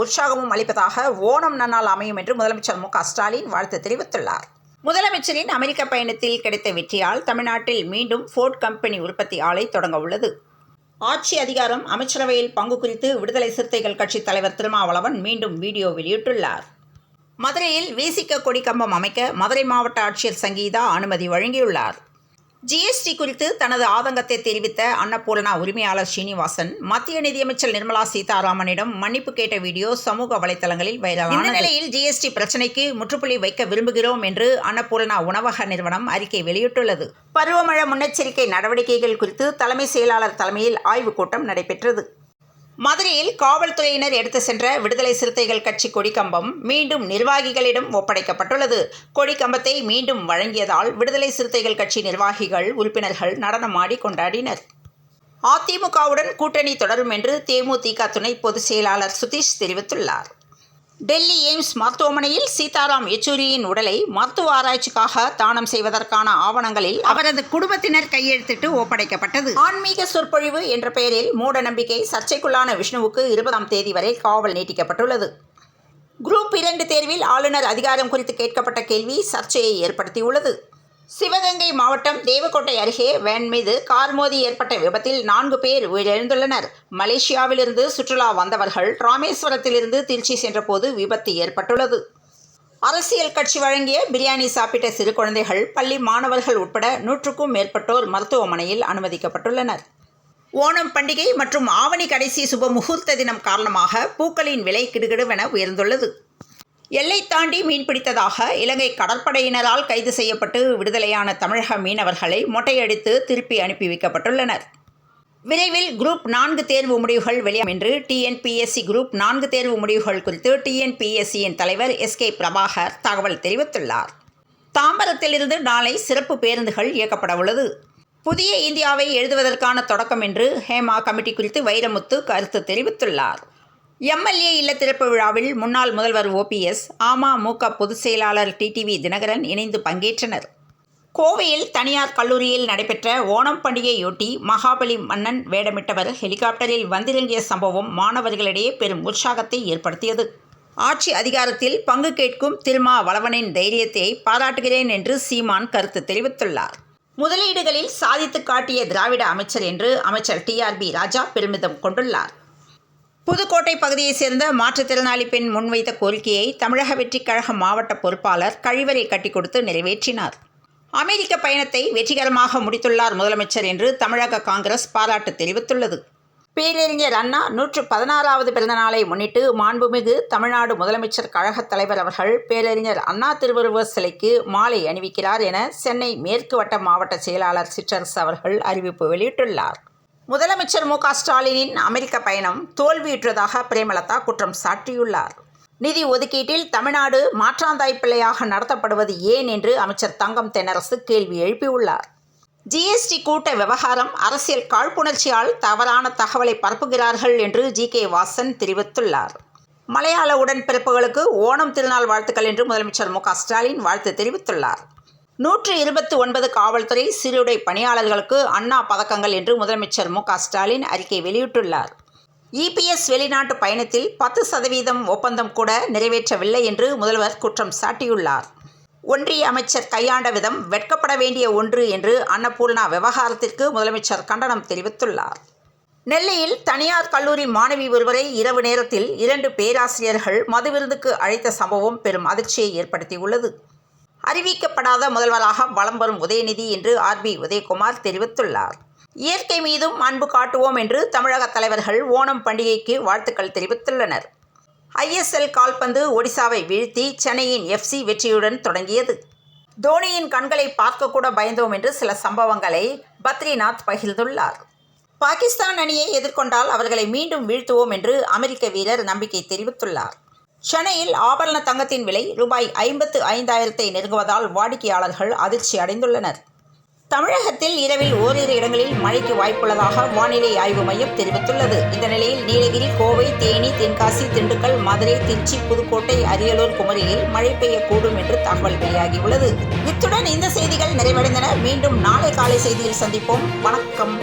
உற்சாகமும் அளிப்பதாக ஓணம் நன்னாள் அமையும் என்று முதலமைச்சர் மு.க.ஸ்டாலின் வாழ்த்து தெரிவித்துள்ளார். முதலமைச்சரின் அமெரிக்க பயணத்தில் கிடைத்த வெற்றியால் தமிழ்நாட்டில் மீண்டும் ஃபோர்ட் கம்பெனி உற்பத்தி ஆலை தொடங்க உள்ளது. ஆட்சி அதிகாரம், அமைச்சரவையில் பங்கு குறித்து விடுதலை சிறுத்தைகள் கட்சி தலைவர் திருமாவளவன் மீண்டும் வீடியோ வெளியிட்டுள்ளார். மதுரையில் விசிக கொடி கம்பம் அமைக்க மதுரை மாவட்ட ஆட்சியர் சங்கீதா அனுமதி வழங்கியுள்ளார். ஜிஎஸ்டி குறித்து தனது ஆதங்கத்தை தெரிவித்த அன்னபூர்ணா உரிமையாளர் சீனிவாசன் மத்திய நிதியமைச்சர் நிர்மலா சீதாராமனிடம் மன்னிப்பு கேட்ட வீடியோ சமூக வலைதளங்களில் வைரலானது. இந்த நிலையில் ஜிஎஸ்டி பிரச்சினைக்கு முற்றுப்புள்ளி வைக்க விரும்புகிறோம் என்று அன்னபூர்ணா உணவக நிறுவனம் அறிக்கை வெளியிட்டுள்ளது. பருவமழை முன்னெச்சரிக்கை நடவடிக்கைகள் குறித்து தலைமை செயலாளர் தலைமையில் ஆய்வுக் கூட்டம் நடைபெற்றது. மதுரையில் காவல்துறையினர் எடுத்து சென்ற விடுதலை சிறுத்தைகள் கட்சி கொடிக்கம்பம் மீண்டும் நிர்வாகிகளிடம் ஒப்படைக்கப்பட்டுள்ளது. கொடிக்கம்பத்தை மீண்டும் வழங்கியதால் விடுதலை சிறுத்தைகள் கட்சி நிர்வாகிகள், உறுப்பினர்கள் நடனமாடி கொண்டாடினர். அதிமுகவுடன் கூட்டணி தொடரும் என்று தேமுதிக துணை பொதுச் செயலாளர் சுதீஷ் தெரிவித்துள்ளார். டெல்லி எய்ம்ஸ் மருத்துவமனையில் சீதாராம் யெச்சூரியின் உடலை மருத்துவ ஆராய்ச்சிக்காக தானம் செய்வதற்கான ஆவணங்களில் அவரது குடும்பத்தினர் கையெழுத்திட்டு ஒப்படைக்கப்பட்டது. ஆன்மீக சொற்பொழிவு என்ற பெயரில் மூட நம்பிக்கை சர்ச்சைக்குள்ளான விஷ்ணுவுக்கு 20ஆம் தேதி வரை காவல் நீட்டிக்கப்பட்டுள்ளது. குரூப் 2 தேர்வில் ஆளுநர் அதிகாரம் குறித்து கேட்கப்பட்ட கேள்வி சர்ச்சையை ஏற்படுத்தியுள்ளது. சிவகங்கை மாவட்டம் தேவக்கோட்டை அருகே வேன் மீது கார் மோதி ஏற்பட்ட விபத்தில் 4 பேர் உயிரிழந்துள்ளனர். மலேசியாவிலிருந்து சுற்றுலா வந்தவர்கள் ராமேஸ்வரத்திலிருந்து திருச்சி சென்றபோது விபத்து ஏற்பட்டுள்ளது. அரசியல் கட்சி வழங்கிய பிரியாணி சாப்பிட்ட சிறு குழந்தைகள், பள்ளி மாணவர்கள் உட்பட 100க்கும் மேற்பட்டோர் மருத்துவமனையில் அனுமதிக்கப்பட்டுள்ளனர். ஓணம் பண்டிகை மற்றும் ஆவணி கடைசி சுப முகூர்த்த தினம் காரணமாக பூக்களின் விலை கிடுகிடுவென உயர்ந்துள்ளது. எல்லை தாண்டி மீன்பிடித்ததாக இலங்கை கடற்படையினரால் கைது செய்யப்பட்டு விடுதலையான தமிழக மீனவர்களை மொட்டையடித்து திருப்பி அனுப்பி வைக்கப்பட்டுள்ளனர். விரைவில் குரூப் 4 தேர்வு முடிவுகள் வெளியாகும் என்று டிஎன்பிஎஸ்சி குரூப் 4 தேர்வு முடிவுகள் குறித்து டிஎன்பிஎஸ்சியின் தலைவர் எஸ்.கே. பிரபாகர் தகவல் தெரிவித்துள்ளார். தாம்பரத்திலிருந்து நாளை சிறப்பு பேருந்துகள் இயக்கப்பட உள்ளது. புதிய இந்தியாவை எழுதுவதற்கான தொடக்கம் என்று ஹேமா கமிட்டி குறித்து வைரமுத்து கருத்து தெரிவித்துள்ளார். எம்எல்ஏ இல்ல திறப்பு விழாவில் முன்னாள் முதல்வர் ஓபிஎஸ், அமமுக பொதுச் செயலாளர் டிடிவி தினகரன் இணைந்து பங்கேற்றனர். கோவையில் தனியார் கல்லூரியில் நடைபெற்ற ஓணம் பண்டிகையொட்டி மகாபலி மன்னன் வேடமிட்டவர் ஹெலிகாப்டரில் வந்திறங்கிய சம்பவம் மாணவர்களிடையே பெரும் உற்சாகத்தை ஏற்படுத்தியது. ஆட்சி அதிகாரத்தில் பங்கு கேட்கும் திருமாவளவனின் தைரியத்தை பாராட்டுகிறேன் என்று சீமான் கருத்து தெரிவித்துள்ளார். முதலீடுகளில் சாதித்து காட்டிய திராவிட அமைச்சர் என்று அமைச்சர் டிஆர்பி ராஜா பெருமிதம் கொண்டுள்ளார். புதுக்கோட்டை பகுதியைச் சேர்ந்த மாற்றுத்திறனாளி பெண் முன்வைத்த கோரிக்கையை தமிழக வெற்றிக் கழக மாவட்ட பொறுப்பாளர் கழிவறை கட்டி கொடுத்து நிறைவேற்றினார். அமெரிக்க பயணத்தை வெற்றிகரமாக முடித்துள்ளார் முதலமைச்சர் என்று தமிழக காங்கிரஸ் பாராட்டு தெரிவித்துள்ளது. பேரறிஞர் அண்ணா 116வது பிறந்த நாளை முன்னிட்டு மாண்புமிகு தமிழ்நாடு முதலமைச்சர் கழகத் தலைவர் அவர்கள் பேரறிஞர் அண்ணா திருவுருவ சிலைக்கு மாலை அணிவிக்கிறார் என சென்னை மேற்கு வட்ட மாவட்ட செயலாளர் சிற்றரசு அவர்கள் அறிவிப்பு வெளியிட்டுள்ளார். முதலமைச்சர் மு.க.ஸ்டாலினின் அமெரிக்க பயணம் தோல்வியுற்றதாக பிரேமலதா குற்றம் சாட்டியுள்ளார். நிதி ஒதுக்கீட்டில் தமிழ்நாடு மாற்றாந்தாய் பிள்ளையாக நடத்தப்படுவது ஏன் என்று அமைச்சர் தங்கம் தென்னரசு கேள்வி எழுப்பியுள்ளார். ஜிஎஸ்டி கூட்ட விவகாரம் அரசியல் காழ்ப்புணர்ச்சியால் தவறான தகவலை பரப்புகிறார்கள் என்று ஜி.கே. வாசன் தெரிவித்துள்ளார். மலையாள உடன்பிறப்புகளுக்கு ஓணம் திருநாள் வாழ்த்துக்கள் என்று முதலமைச்சர் மு.க.ஸ்டாலின் வாழ்த்து தெரிவித்துள்ளார். 129 காவல்துறை சீருடை பணியாளர்களுக்கு அண்ணா பதக்கங்கள் என்று முதலமைச்சர் மு.க.ஸ்டாலின் அறிக்கை வெளியிட்டுள்ளார். இபிஎஸ் வெளிநாட்டு பயணத்தில் 10% ஒப்பந்தம் கூட நிறைவேற்றவில்லை என்று முதல்வர் குற்றம் சாட்டியுள்ளார். ஒன்றிய அமைச்சர் கையாண்ட விதம் வெட்கப்பட வேண்டிய ஒன்று என்று அன்னபூர்ணா விவகாரத்திற்கு முதலமைச்சர் கண்டனம் தெரிவித்துள்ளார். நெல்லையில் தனியார் கல்லூரி மாணவி ஒருவரை இரவு நேரத்தில் 2 பேராசிரியர்கள் மதுவிருந்துக்கு அழைத்த சம்பவம் பெரும் அதிர்ச்சியை ஏற்படுத்தியுள்ளது. அறிவிக்கப்படாத முதல்வராக வலம் வரும் உதயநிதி என்று ஆர்பி உதயகுமார் தெரிவித்துள்ளார். இயற்கை மீதும் அன்பு காட்டுவோம் என்று தமிழக தலைவர்கள் ஓணம் பண்டிகைக்கு வாழ்த்துக்கள் தெரிவித்துள்ளனர். ஐஎஸ்எல் கால்பந்து ஒடிசாவை வீழ்த்தி சென்னையின் எஃப்சி வெற்றியுடன் தொடங்கியது. தோனியின் கண்களை பார்க்கக்கூட பயந்தோம் என்று சில சம்பவங்களை பத்ரிநாத் பகிர்ந்துள்ளார். பாகிஸ்தான் அணியை எதிர்கொண்டால் அவர்களை மீண்டும் வீழ்த்துவோம் என்று அமெரிக்க வீரர் நம்பிக்கை தெரிவித்துள்ளார். சென்னையில் ஆபரண தங்கத்தின் விலை ரூபாய் 55,000 நெருங்குவதால் வாடிக்கையாளர்கள் அதிர்ச்சி அடைந்துள்ளனர். தமிழகத்தில் இரவில் ஓரிரு இடங்களில் மழைக்கு வாய்ப்புள்ளதாக வானிலை ஆய்வு மையம் தெரிவித்துள்ளது. இந்த நிலையில் நீலகிரி, கோவை, தேனி, தென்காசி, திண்டுக்கல், மதுரை, திருச்சி, புதுக்கோட்டை, அரியலூர், குமரியில் மழை பெய்யக்கூடும் என்று தகவல் வெளியாகியுள்ளது. இத்துடன் இந்த செய்திகள் நிறைவடைந்தன. மீண்டும் நாளை காலை செய்தியில் சந்திப்போம். வணக்கம்.